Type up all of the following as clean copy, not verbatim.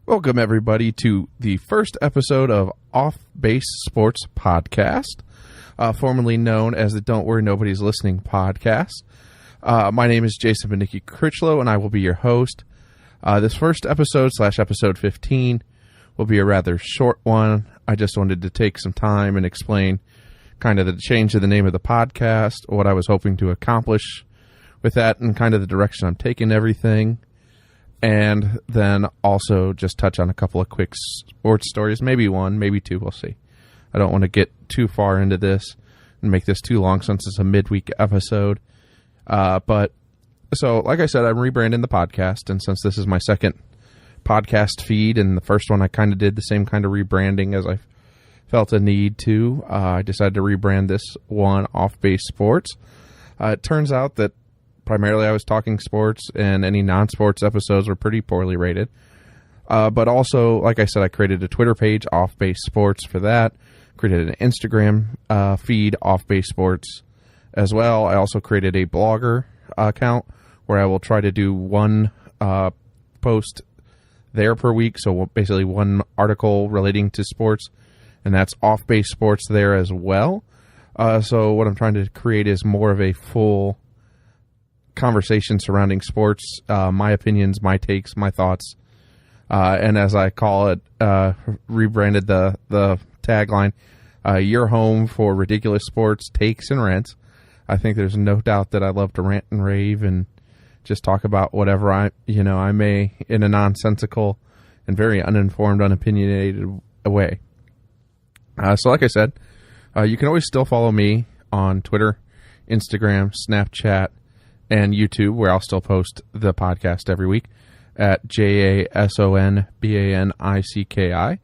Welcome, everybody, to the first episode of Off Base Sports Podcast, formerly known as the Don't Worry Nobody's Listening podcast. My name is Jason Benicki Critchlow, and I will be your host. This first episode / episode 15 will be a rather short one. I just wanted to take some time and explain kind of the change of the name of the podcast, what I was hoping to accomplish with that, and kind of the direction I'm taking everything. And then also just touch on a couple of quick sports stories, maybe one, maybe two, we'll see. I don't want to get too far into this and make this too long since it's a midweek episode. But so, like I said, I'm rebranding the podcast, and since this is my second podcast feed, and the first one I kind of did the same kind of rebranding as I felt a need to, I decided to rebrand this one Off Base Sports. It turns out that primarily I was talking sports, and any non-sports episodes were pretty poorly rated. But also, like I said, I created a Twitter page, Off Base Sports, for that. Created an Instagram feed, Off Base Sports, as well. I also created a blogger account where I will try to do one post there per week. So basically one article relating to sports, and that's Off Base Sports there as well. So what I'm trying to create is more of a full conversation surrounding sports, my opinions, my takes, my thoughts, and as I call it, rebranded the tagline, your home for ridiculous sports takes and rants. I think there's no doubt that I love to rant and rave and just talk about whatever I may in a nonsensical and very uninformed, unopinionated way. So like I said, you can always still follow me on Twitter, Instagram, Snapchat, and YouTube, where I'll still post the podcast every week at JASONBANICKI.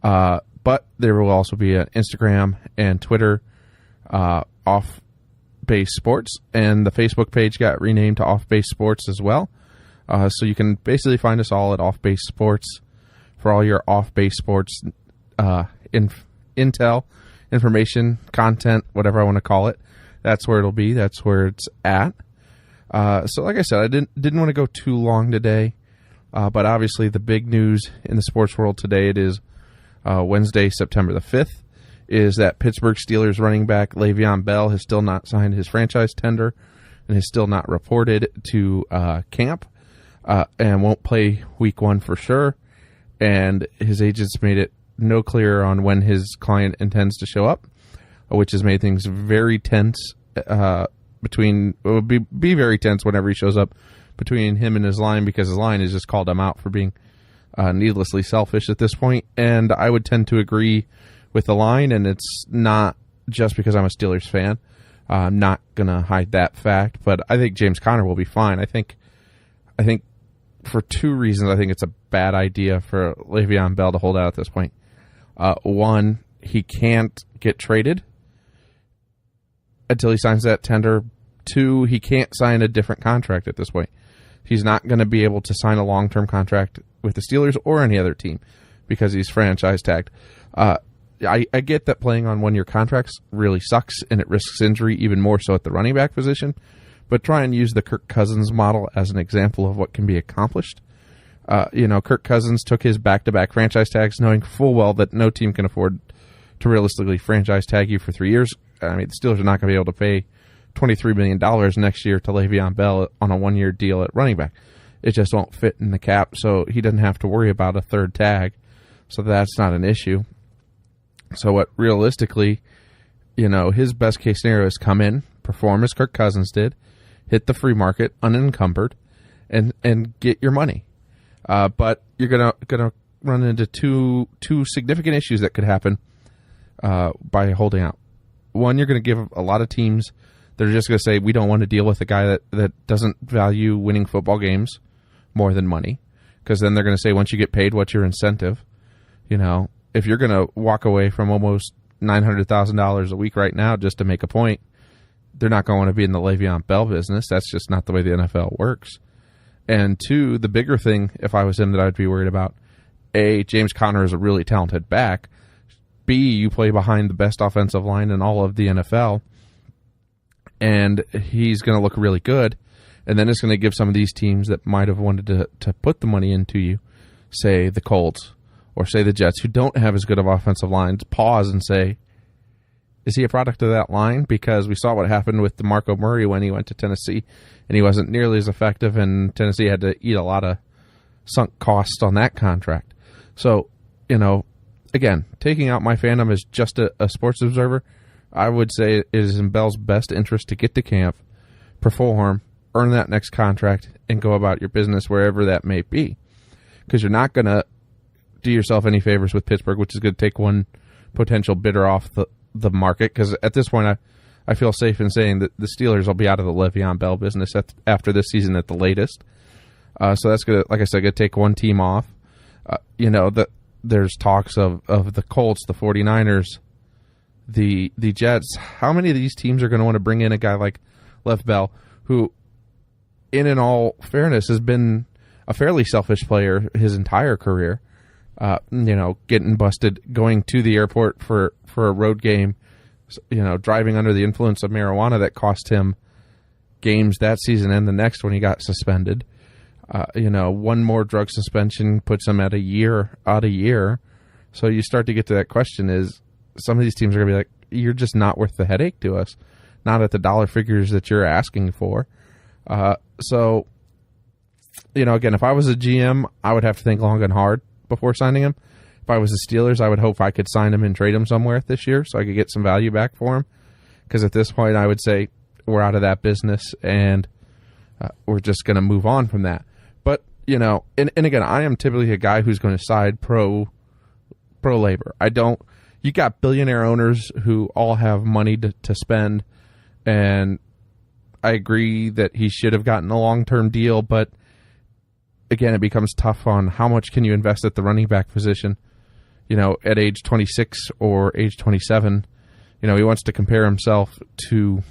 But there will also be an Instagram and Twitter Off Base Sports, and the Facebook page got renamed to Off Base Sports as well. So you can basically find us all at Off Base Sports for all your Off Base Sports intel, information, content, whatever I want to call it. That's where it'll be. That's where it's at. So like I said, I didn't want to go too long today, but obviously the big news in the sports world today, it is Wednesday, September the 5th, is that Pittsburgh Steelers running back Lev Bell has still not signed his franchise tender and has still not reported to camp and won't play week one for sure. And his agents made it no clearer on when his client intends to show up, which has made things very tense it would be very tense whenever he shows up between him and his line, because his line has just called him out for being needlessly selfish at this point. And I would tend to agree with the line, and it's not just because I'm a Steelers fan. I'm not going to hide that fact, but I think James Conner will be fine. I think for two reasons, I think it's a bad idea for Le'Veon Bell to hold out at this point. One, he can't get traded until he signs that tender. Two, he can't sign a different contract at this point. He's not going to be able to sign a long-term contract with the Steelers or any other team because he's franchise tagged. I get that playing on one-year contracts really sucks and it risks injury, even more so at the running back position, but try and use the Kirk Cousins model as an example of what can be accomplished. Kirk Cousins took his back-to-back franchise tags knowing full well that no team can afford to realistically franchise tag you for 3 years. I mean, the Steelers are not going to be able to pay $23 million next year to Le'Veon Bell on a one-year deal at running back. It just won't fit in the cap, so he doesn't have to worry about a third tag. So that's not an issue. So what realistically, his best case scenario is come in, perform as Kirk Cousins did, hit the free market unencumbered, and get your money. But you're gonna run into two significant issues that could happen by holding out. One, you're going to give a lot of teams, they're just going to say, we don't want to deal with a guy that doesn't value winning football games more than money. Because then they're going to say, once you get paid, what's your incentive? If you're going to walk away from almost $900,000 a week right now just to make a point, they're not going to be in the Le'Veon Bell business. That's just not the way the NFL works. And two, the bigger thing, if I was him, that I'd be worried about, A, James Conner is a really talented back. B, you play behind the best offensive line in all of the NFL, and he's going to look really good. And then it's going to give some of these teams that might have wanted to put the money into you say, the Colts or, say, the Jets, who don't have as good of offensive lines, pause and say, is he a product of that line? Because we saw what happened with DeMarco Murray when he went to Tennessee, and he wasn't nearly as effective, and Tennessee had to eat a lot of sunk costs on that contract. So, again, taking out my fandom as just a sports observer, I would say it is in Bell's best interest to get to camp, perform, earn that next contract, and go about your business wherever that may be. Because you're not going to do yourself any favors with Pittsburgh, which is going to take one potential bidder off the market. Because at this point, I feel safe in saying that the Steelers will be out of the Le'Veon Bell business after this season at the latest. So that's going to, like I said, going to take one team off. There's talks of the Colts, the 49ers, the Jets. How many of these teams are going to want to bring in a guy like Lev Bell, who, in all fairness, has been a fairly selfish player his entire career? Getting busted, going to the airport for a road game, driving under the influence of marijuana that cost him games that season and the next when he got suspended. One more drug suspension puts him at a year out a year. So you start to get to that question: is some of these teams are going to be like, you're just not worth the headache to us, not at the dollar figures that you're asking for. So again, if I was a GM, I would have to think long and hard before signing him. If I was the Steelers, I would hope I could sign him and trade him somewhere this year so I could get some value back for him. Because at this point, I would say we're out of that business and we're just going to move on from that. But, and again, I am typically a guy who's going to side pro labor. You got billionaire owners who all have money to spend, and I agree that he should have gotten a long-term deal, but again, it becomes tough on how much can you invest at the running back position, at age 26 or age 27. He wants to compare himself to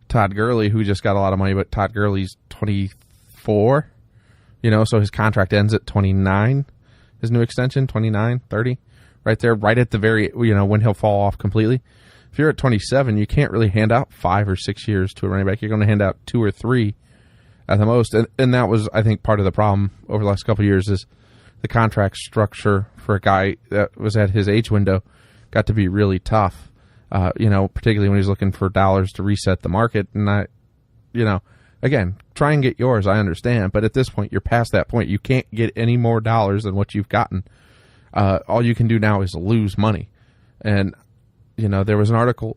Todd Gurley, who just got a lot of money, but Todd Gurley's 24, so his contract ends at 29, his new extension, 29, 30, right there, right at the very, when he'll fall off completely. If you're at 27, you can't really hand out 5 or 6 years to a running back. You're going to hand out 2 or 3 at the most. And that was, I think, part of the problem over the last couple of years is the contract structure for a guy that was at his age window got to be really tough, particularly when he's looking for dollars to reset the market. And again, try and get yours, I understand. But at this point, you're past that point. You can't get any more dollars than what you've gotten. All you can do now is lose money. And, there was an article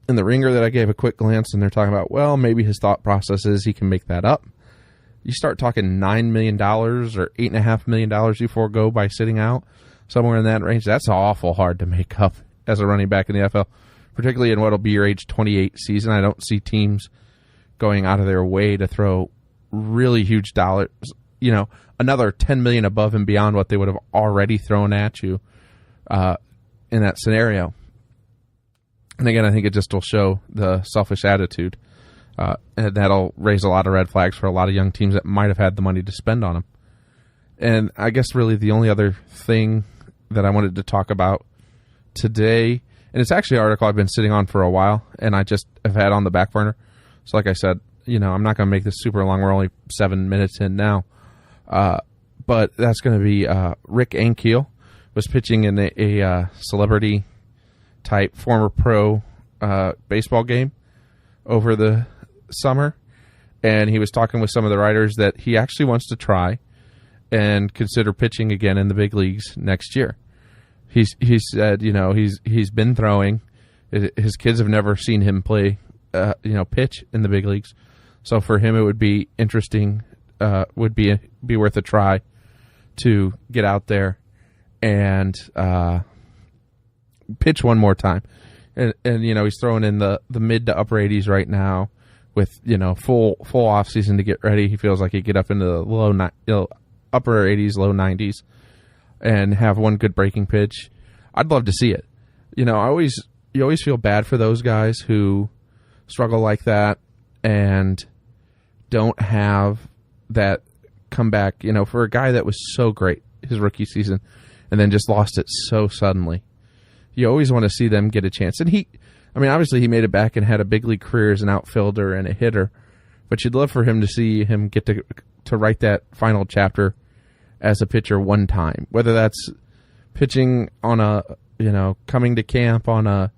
in the Ringer that I gave a quick glance, and they're talking about, well, maybe his thought process is he can make that up. You start talking $9 million or $8.5 million you forego by sitting out somewhere in that range. That's awful hard to make up as a running back in the NFL, particularly in what will be your age 28 season. I don't see teams going out of their way to throw really huge dollars, another $10 million above and beyond what they would have already thrown at you in that scenario. And again, I think it just will show the selfish attitude, and that'll raise a lot of red flags for a lot of young teams that might have had the money to spend on him. And I guess really the only other thing that I wanted to talk about today, and it's actually an article I've been sitting on for a while, and I just have had on the back burner. So like I said, I'm not going to make this super long. We're only 7 minutes in now. But that's going to be Rick Ankiel was pitching in a celebrity type former pro baseball game over the summer, and he was talking with some of the writers that he actually wants to try and consider pitching again in the big leagues next year. He said, he's been throwing. His kids have never seen him play, pitch in the big leagues. So for him, it would be interesting, would be worth a try to get out there and pitch one more time. And he's throwing in the mid to upper 80s right now with, full off season to get ready. He feels like he'd get up into the upper 80s, low 90s and have one good breaking pitch. I'd love to see it. You always feel bad for those guys who struggle like that and don't have that comeback, for a guy that was so great his rookie season and then just lost it so suddenly. You always want to see them get a chance. And obviously he made it back and had a big league career as an outfielder and a hitter. but you'd love for him to see him get to write that final chapter as a pitcher one time, whether that's pitching on coming to camp on a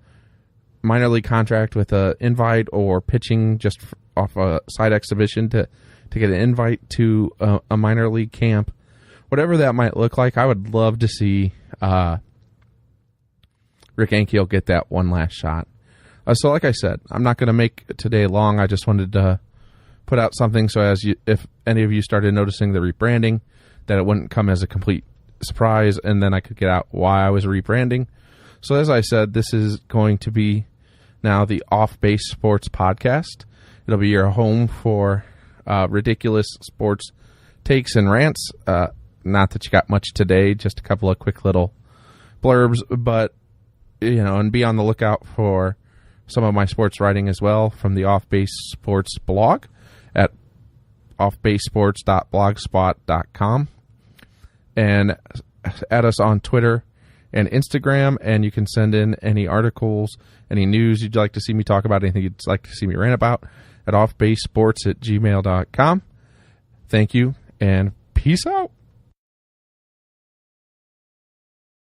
minor league contract with an invite, or pitching just off a side exhibition to get an invite to a minor league camp. Whatever that might look like, I would love to see Rick Ankiel get that one last shot. So like I said, I'm not going to make today long. I just wanted to put out something so if any of you started noticing the rebranding, that it wouldn't come as a complete surprise, and then I could get out why I was rebranding. So as I said, this is going to be now the Off Base Sports Podcast. It'll be your home for ridiculous sports takes and rants. Not that you got much today, just a couple of quick little blurbs, but and be on the lookout for some of my sports writing as well from the Off Base Sports blog at offbasesports.blogspot.com, and add us on Twitter and Instagram, and you can send in any articles, any news you'd like to see me talk about, anything you'd like to see me rant about at offbasesports@gmail.com. Thank you, and peace out.